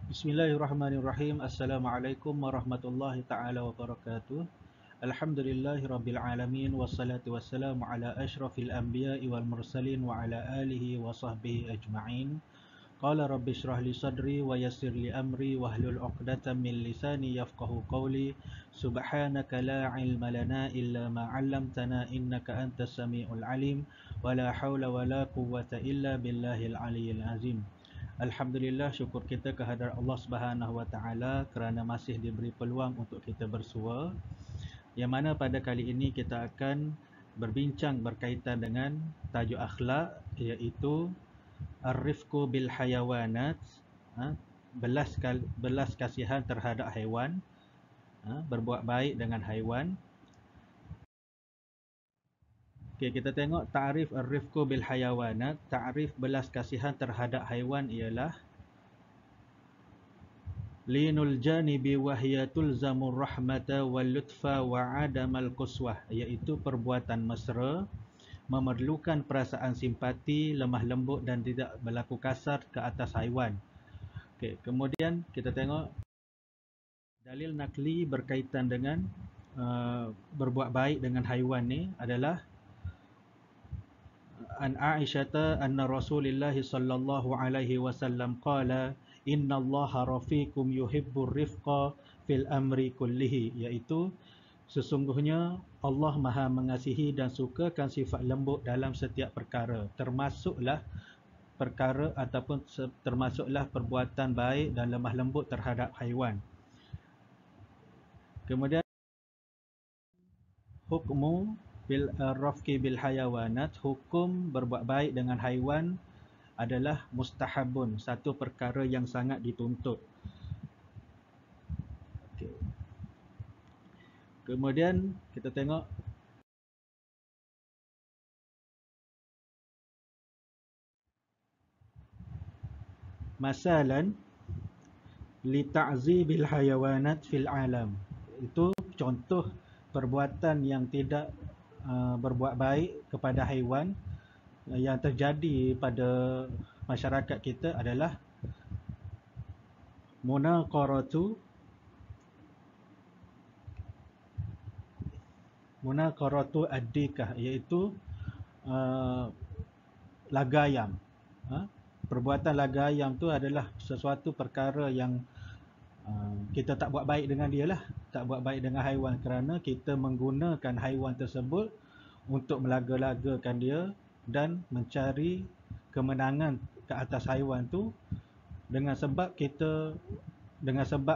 Bismillahirrahmanirrahim. Assalamualaikum warahmatullahi ta'ala wabarakatuh. Alhamdulillahirabbil alamin wassalatu wassalamu ala asyrafil anbiya'i wal mursalin wa ala alihi wa sahbihi ajma'in. Qala rabbi shrah li sadri wa yassir li amri wahlul 'uqdatam min lisani yafqahu qawli. Subhanaka la 'ilma lana illa ma 'allamtana innaka antas samiul alim wa la haula wa la quwwata illa billahil aliyyil azim. Alhamdulillah, syukur kita kehadrat Allah Subhanahu Wa Taala kerana masih diberi peluang untuk kita bersua. Yang mana pada kali ini kita akan berbincang berkaitan dengan tajuk akhlak, iaitu ar-rifqu bil hayawanat, belas kasihan terhadap haiwan, berbuat baik dengan haiwan. Okay, kita tengok ta'rif ar-rifqu bil hayawanat. Ta'rif belas kasihan terhadap haiwan ialah linul janibi wa hiya tulzamur rahmata wal lutfa wa adamal quswah, iaitu perbuatan mesra, memerlukan perasaan simpati, lemah lembut dan tidak berlaku kasar ke atas haiwan. Okay, kemudian kita tengok dalil nakli berkaitan dengan berbuat baik dengan haiwan ni adalah an Aisyata anna Rasulullah sallallahu alaihi wasallam qala innallaha rafiqum yuhibbur rifqa fil amri kullihi, iaitu sesungguhnya Allah Maha mengasihi dan sukakan sifat lembut dalam setiap perkara, termasuklah perkara ataupun termasuklah perbuatan baik dan lemah lembut terhadap haiwan. Kemudian hukmu bil rafqi bil hayawanat, hukum berbuat baik dengan haiwan adalah mustahabun, satu perkara yang sangat dituntut. Okay. Kemudian kita tengok masalan li ta'zibil hayawanat fil alam, itu contoh perbuatan yang tidak berbuat baik kepada haiwan yang terjadi pada masyarakat kita adalah munaqaratu ad-dikah, iaitu laga ayam. Perbuatan laga ayam tu adalah sesuatu perkara yang kita tak buat baik dengan dia lah, tak buat baik dengan haiwan, kerana kita menggunakan haiwan tersebut untuk melaga-lagakan dia dan mencari kemenangan ke atas haiwan tu. Dengan sebab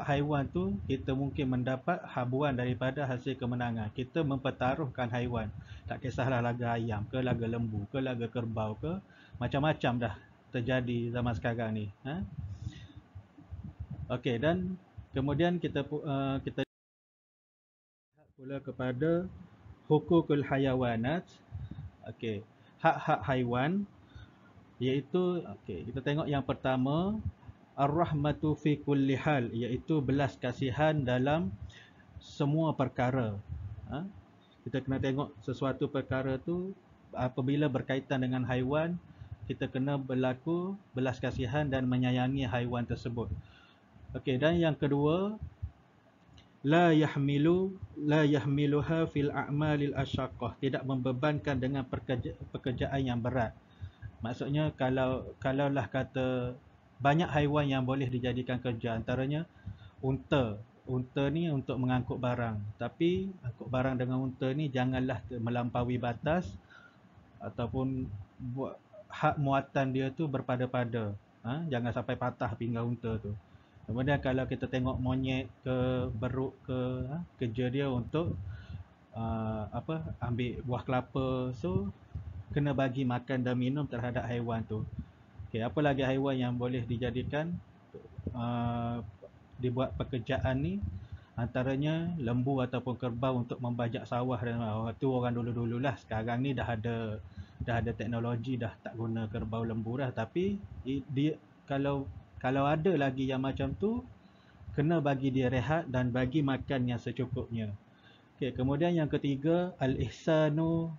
haiwan tu kita mungkin mendapat habuan daripada hasil kemenangan. Kita mempertaruhkan haiwan, tak kisahlah laga ayam ke, laga lembu ke, laga kerbau ke, macam-macam dah terjadi zaman sekarang ni. Okey, dan kemudian kita pula kepada hukukul hayawanat. Okey, hak-hak haiwan, iaitu kita tengok yang pertama ar-rahmatu fi kulli hal, iaitu belas kasihan dalam semua perkara. Kita kena tengok sesuatu perkara tu apabila berkaitan dengan haiwan, kita kena berlaku belas kasihan dan menyayangi haiwan tersebut. Okey, dan yang kedua la yahmiluha fil a'malil asyaqqah, tidak membebankan dengan pekerjaan yang berat. Maksudnya kalaulah kata banyak haiwan yang boleh dijadikan kerja, antaranya unta ni untuk mengangkut barang, tapi angkut barang dengan unta ni janganlah melampaui batas ataupun buat hak muatan dia tu berpada-pada. Jangan sampai patah pinggang unta tu. Kemudian kalau kita tengok monyet ke beruk ke, kerja dia untuk ambil buah kelapa, so kena bagi makan dan minum terhadap haiwan tu. Okey, apa lagi haiwan yang boleh dijadikan dibuat pekerjaan ni? Antaranya lembu ataupun kerbau untuk membajak sawah dan tu orang dulu-dululah. Sekarang ni dah ada dah ada teknologi, dah tak guna kerbau lembu dah, tapi dia kalau ada lagi yang macam tu, kena bagi dia rehat dan bagi makan yang secukupnya. Okey, kemudian yang ketiga, al-ihsanu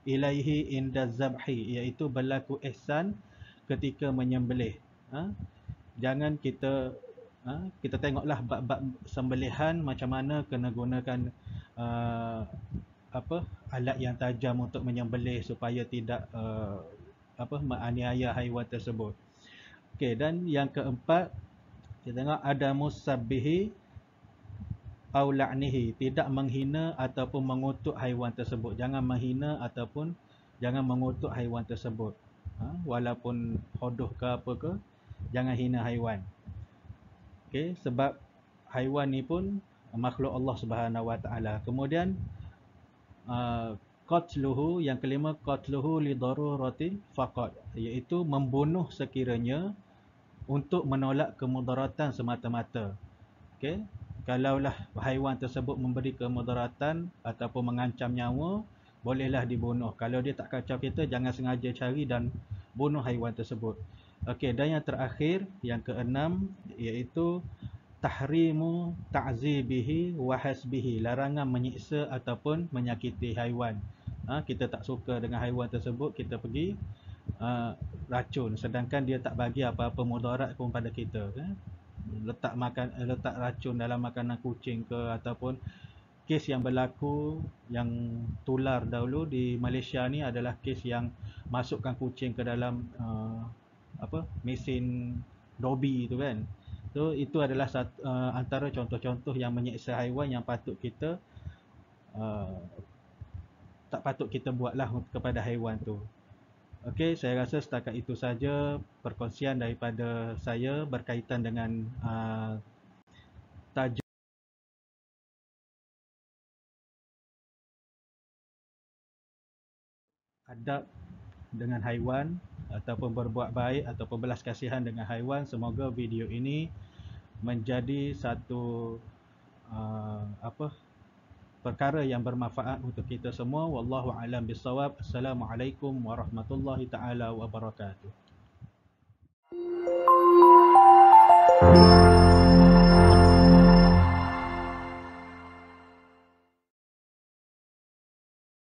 ilaihi inda zabhi, iaitu berlaku ihsan ketika menyembelih. Jangan kita tengoklah bab-bab sembelihan macam mana kena gunakan alat yang tajam untuk menyembelih supaya tidak menganiaya haiwan tersebut. Okey, dan yang keempat, kita tengok ada musabbihi au la'nihi, tidak menghina ataupun mengutuk haiwan tersebut. Jangan menghina ataupun jangan mengutuk haiwan tersebut. Walaupun hodoh ke apa ke, jangan hina haiwan. Okey, sebab haiwan ni pun makhluk Allah Subhanahu Wa Taala. Kemudian qatluhu, yang kelima, qatluhu li darurati faqat, iaitu membunuh sekiranya untuk menolak kemudaratan semata-mata. Okey, kalaulah haiwan tersebut memberi kemudaratan ataupun mengancam nyawa, bolehlah dibunuh. Kalau dia tak kacau kita, jangan sengaja cari dan bunuh haiwan tersebut. Okey, dan yang terakhir, yang keenam, iaitu tahrimu ta'zibihi wa hasbihi, larangan menyiksa ataupun menyakiti haiwan. Kita tak suka dengan haiwan tersebut, kita pergi racun, sedangkan dia tak bagi apa-apa mudarat pun pada kita, kan? Letak racun dalam makanan kucing ke, ataupun kes yang berlaku yang tular dahulu di Malaysia ni adalah kes yang masukkan kucing ke dalam mesin dobi tu, kan. So itu adalah antara contoh-contoh yang menyiksa haiwan yang patut kita tak patut kita buatlah kepada haiwan tu. Okey, saya rasa setakat itu saja perkongsian daripada saya berkaitan dengan tajuk adab dengan haiwan ataupun berbuat baik ataupun belas kasihan dengan haiwan. Semoga video ini menjadi satu perkara yang bermanfaat untuk kita semua. Wallahu a'lam bissawab. Assalamualaikum warahmatullahi taala wabarakatuh.